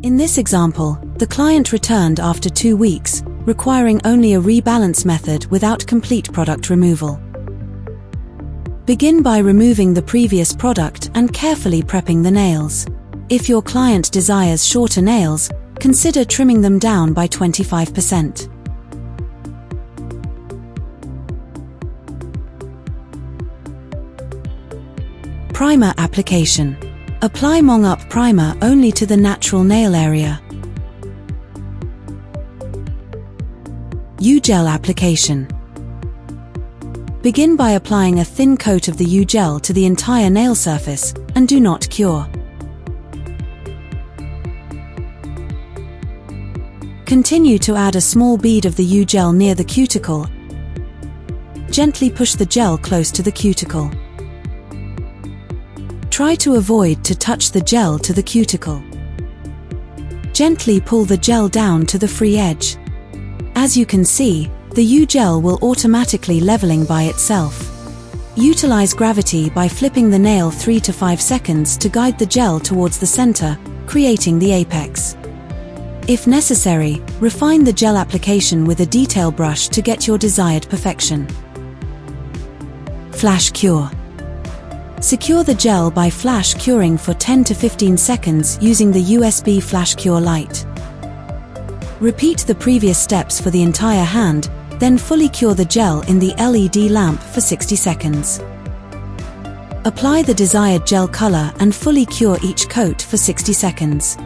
In this example, the client returned after 2 weeks, requiring only a rebalance method without complete product removal. Begin by removing the previous product and carefully prepping the nails. If your client desires shorter nails, consider trimming them down by 25%. Primer application. Apply Mong Up Primer only to the natural nail area. U-Gel application. Begin by applying a thin coat of the U-Gel to the entire nail surface, and do not cure. Continue to add a small bead of the U-Gel near the cuticle. Gently push the gel close to the cuticle. Try to avoid to touch the gel to the cuticle. Gently pull the gel down to the free edge. As you can see, the U-Gel will automatically leveling by itself. Utilize gravity by flipping the nail 3 to 5 seconds to guide the gel towards the center, creating the apex. If necessary, refine the gel application with a detail brush to get your desired perfection. Flash cure. Secure the gel by flash curing for 10 to 15 seconds using the USB flash cure light. Repeat the previous steps for the entire hand, then fully cure the gel in the LED lamp for 60 seconds. Apply the desired gel color and fully cure each coat for 60 seconds.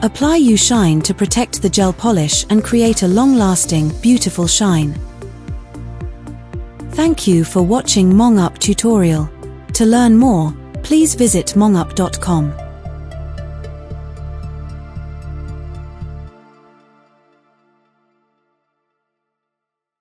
Apply U-Shine to protect the gel polish and create a long-lasting, beautiful shine. Thank you for watching Mong Up tutorial. To learn more, please visit mongup.com.